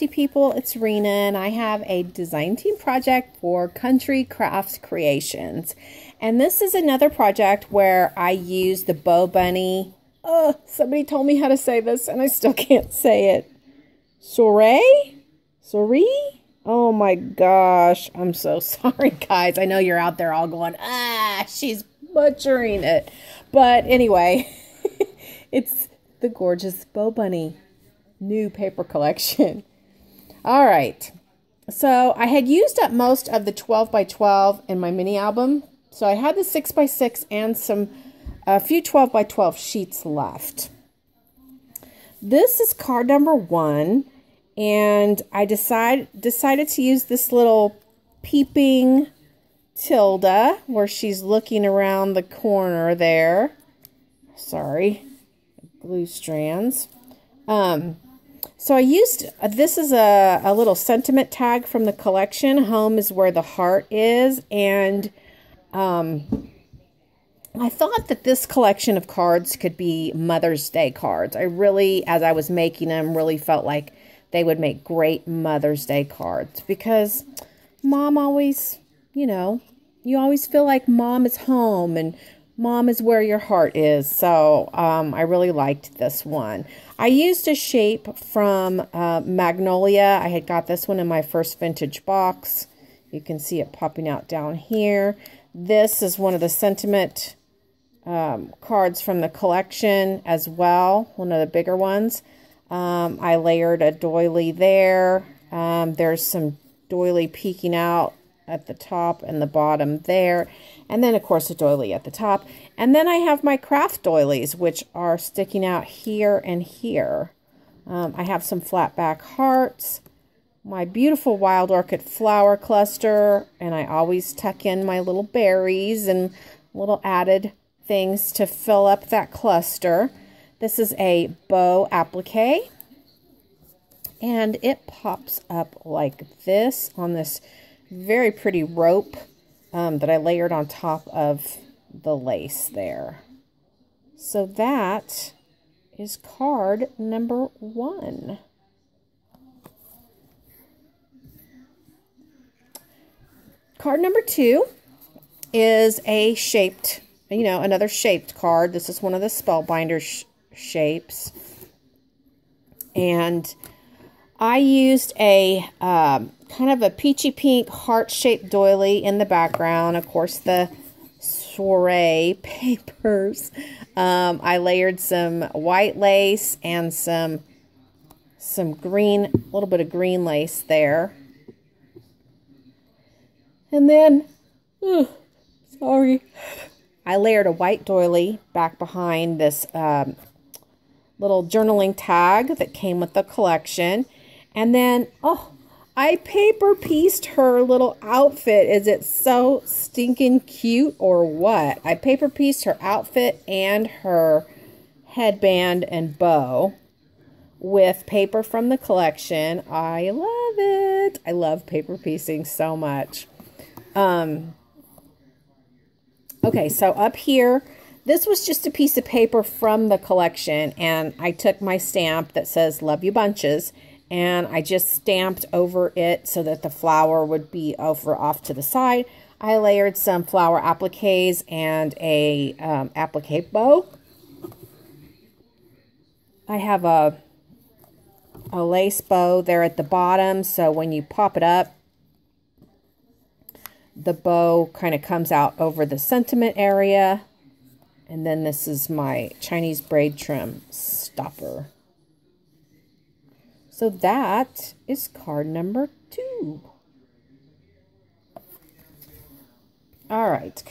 people, it's Rena, and I have a design team project for Country Crafts Creations. And this is another project where I use the Bow Bunny. Oh, somebody told me how to say this, and I still can't say it. Soiree? Soiree? Oh my gosh, I'm so sorry, guys. I know you're out there all going, she's butchering it. But anyway, it's the gorgeous Bow Bunny new paper collection. All right, so I had used up most of the 12 by 12 in my mini album, so I had the 6 by 6 and a few 12 by 12 sheets left. This is card number 1, and I decided to use this little peeping Tilda where she's looking around the corner there. Sorry, glue strands. So I used, this is a little sentiment tag from the collection. Home is where the heart is. And I thought that this collection of cards could be Mother's Day cards. I really, as I was making them, really felt like they would make great Mother's Day cards. Because Mom always, you always feel like Mom is home and Mom is where your heart is. So I really liked this one. I used a shape from Magnolia. I had got this one in my first vintage box. You can see it popping out down here. This is one of the sentiment cards from the collection as well. One of the bigger ones. I layered a doily there. There's some doily peeking out at the top and the bottom there, and then of course a doily at the top, and then I have my craft doilies which are sticking out here and here. I have some flat back hearts, my beautiful wild orchid flower cluster, and I always tuck in my little berries and little added things to fill up that cluster. This is a bow applique, and it pops up like this on this very pretty rope that I layered on top of the lace there. So that is card number 1. Card number 2 is a shaped, another shaped card. This is one of the Spellbinder shapes. And I used a kind of a peachy pink heart-shaped doily in the background. Of course, the Soiree papers. I layered some white lace and some green, a little bit of green lace there. And then, sorry, I layered a white doily back behind this little journaling tag that came with the collection. And then, I paper pieced her little outfit. Is it so stinking cute or what? I paper pieced her outfit and her headband and bow with paper from the collection. I love it. I love paper piecing so much. Okay, so up here, this was just a piece of paper from the collection, and I took my stamp that says Love You Bunches, and I just stamped over it so that the flower would be off to the side. I layered some flower appliques and a applique bow. I have a lace bow there at the bottom, so when you pop it up, the bow kind of comes out over the sentiment area. And then this is my Chinese braid trim stopper. So that is card number 2. All right,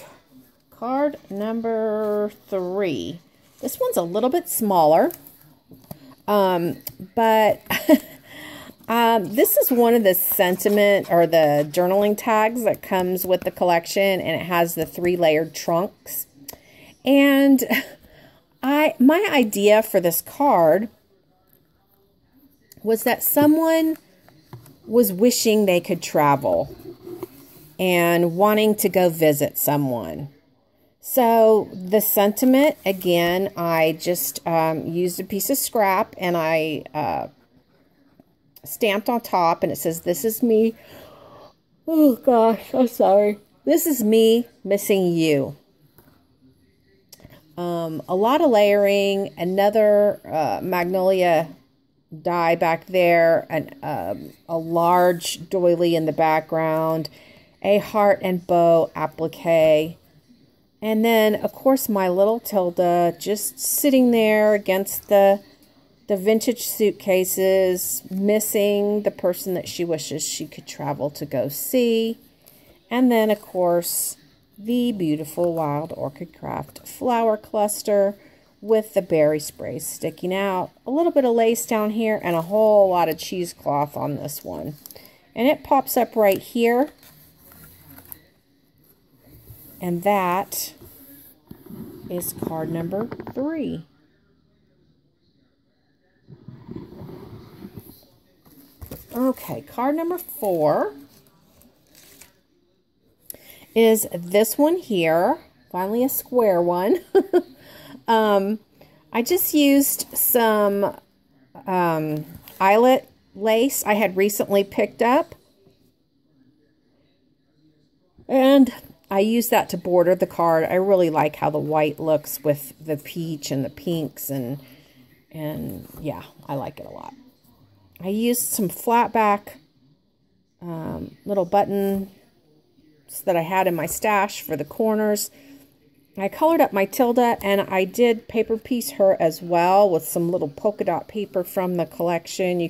card number 3. This one's a little bit smaller, but this is one of the sentiment or the journaling tags that comes with the collection, and it has the 3 layered trunks. And my idea for this card was that someone was wishing they could travel and wanting to go visit someone. So the sentiment, again, I just used a piece of scrap and I stamped on top, and it says, "This is me." Oh gosh, I'm sorry. This is me missing you. A lot of layering, another Magnolia die back there, and a large doily in the background, a heart and bow applique, and then of course my little Tilda just sitting there against the vintage suitcases, missing the person that she wishes she could travel to go see. And then of course the beautiful Wild Orchid Craft flower cluster with the berry sprays sticking out, a little bit of lace down here, and a whole lot of cheesecloth on this one. And it pops up right here. And that is card number 3. Okay, card number 4 is this one here. Finally a square one. I just used some eyelet lace I had recently picked up. And I used that to border the card. I really like how the white looks with the peach and the pinks, and yeah, I like it a lot. I used some flat back little buttons that I had in my stash for the corners. I colored up my Tilda, and I did paper piece her as well with some little polka dot paper from the collection. You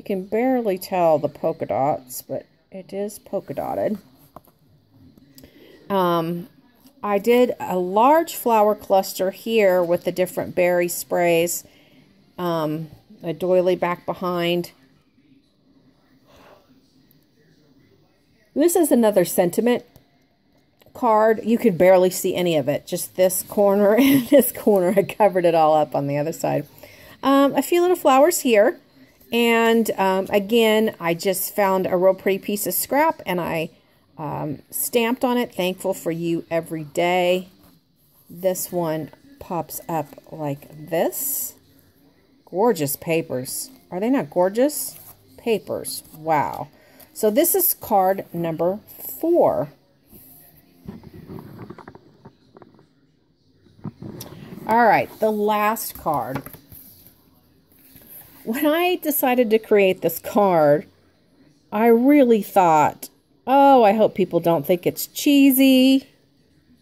can barely tell the polka dots, but it is polka dotted. I did a large flower cluster here with the different berry sprays, a doily back behind. This is another sentiment card. You could barely see any of it, just this corner and this corner. I covered it all up on the other side. A few little flowers here, and again, I just found a real pretty piece of scrap, and I stamped on it, "Thankful for you every day." This one pops up like this. Gorgeous papers. Are they not gorgeous? Papers. Wow. So this is card number 4. All right, the last card. When I decided to create this card, I really thought, oh, I hope people don't think it's cheesy.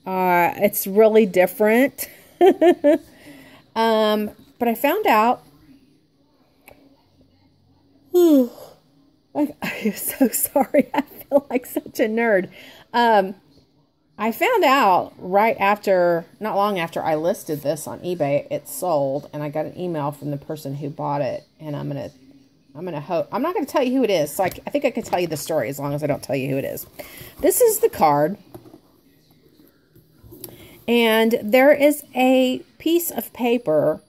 It's really different. But I found out. I'm so sorry. I feel like such a nerd. I found out not long after I listed this on eBay, it sold, and I got an email from the person who bought it, and I'm not going to tell you who it is. So I think I can tell you the story as long as I don't tell you who it is. This is the card, and there is a piece of paper.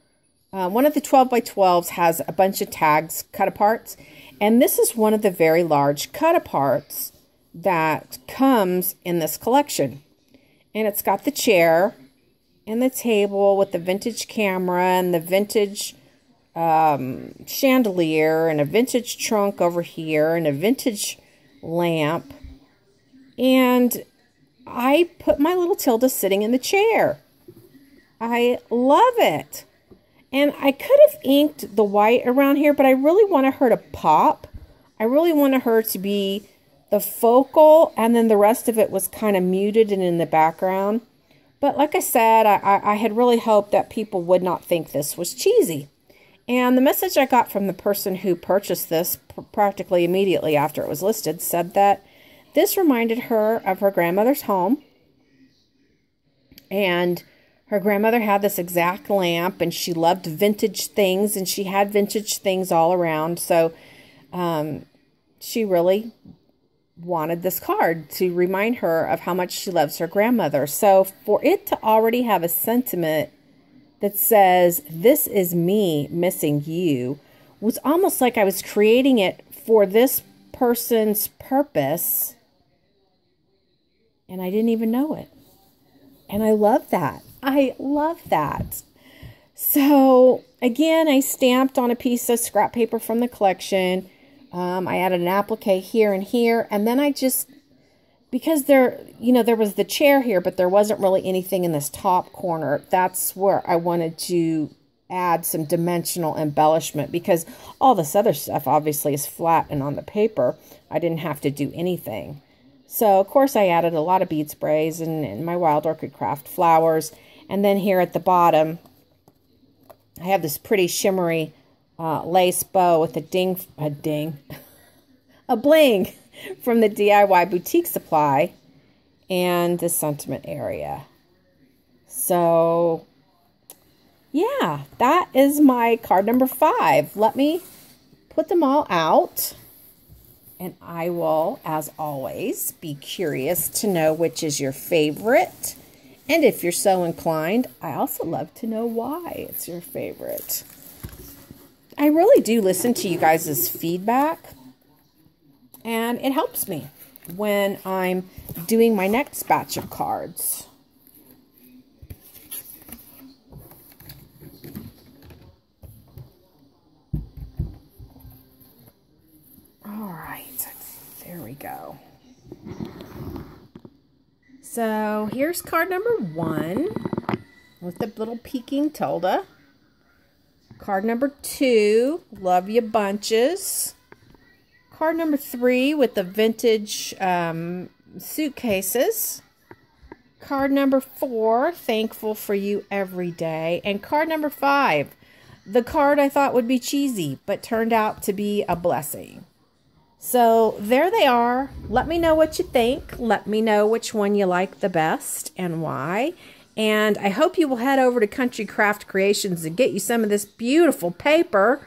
One of the 12 by 12s has a bunch of tags cut aparts, and this is one of the very large cut aparts that comes in this collection. And it's got the chair and the table with the vintage camera and the vintage chandelier and a vintage trunk over here and a vintage lamp. And I put my little Tilda sitting in the chair. I love it. And I could have inked the white around here, but I really wanted her to pop. I really wanted her to be the focal, and then the rest of it was kind of muted and in the background. But like I said, I had really hoped that people would not think this was cheesy. And the message I got from the person who purchased this practically immediately after it was listed said that this reminded her of her grandmother's home. And her grandmother had this exact lamp, and she loved vintage things, and she had vintage things all around. So she really wanted this card to remind her of how much she loves her grandmother. So for it to already have a sentiment that says, "This is me missing you," was almost like I was creating it for this person's purpose, and I didn't even know it. And I love that. I love that. So again, I stamped on a piece of scrap paper from the collection. I added an applique here and here, and then I just, because there was the chair here, but there wasn't really anything in this top corner. That's where I wanted to add some dimensional embellishment, because all this other stuff obviously is flat and on the paper. I didn't have to do anything. So, of course, I added a lot of bead sprays and my Wild Orchid Craft flowers. And then here at the bottom, I have this pretty shimmery lace bow with a bling from the DIY Boutique Supply and the sentiment area. So, yeah, that is my card number 5. Let me put them all out, and I will, as always, be curious to know which is your favorite. And if you're so inclined, I also love to know why it's your favorite. I really do listen to you guys' feedback, and it helps me when I'm doing my next batch of cards. All right, there we go. So here's card number 1 with the little peeking Tilda. Card number 2, Love Ya Bunches. Card number 3 with the vintage suitcases. Card number 4, Thankful for You Every Day. And card number 5, the card I thought would be cheesy, but turned out to be a blessing. So there they are. Let me know what you think. Let me know which one you like the best and why. And I hope you will head over to Country Craft Creations and get you some of this beautiful paper.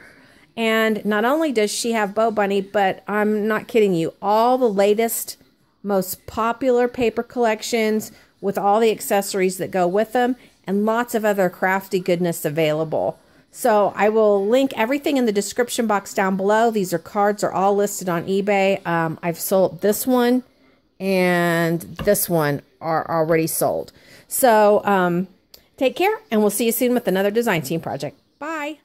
And not only does she have Bow Bunny, but I'm not kidding you, all the latest, most popular paper collections with all the accessories that go with them, and lots of other crafty goodness available. So I will link everything in the description box down below. These cards are all listed on eBay. I've sold this one and this one are already sold. So take care, and we'll see you soon with another design team project. Bye.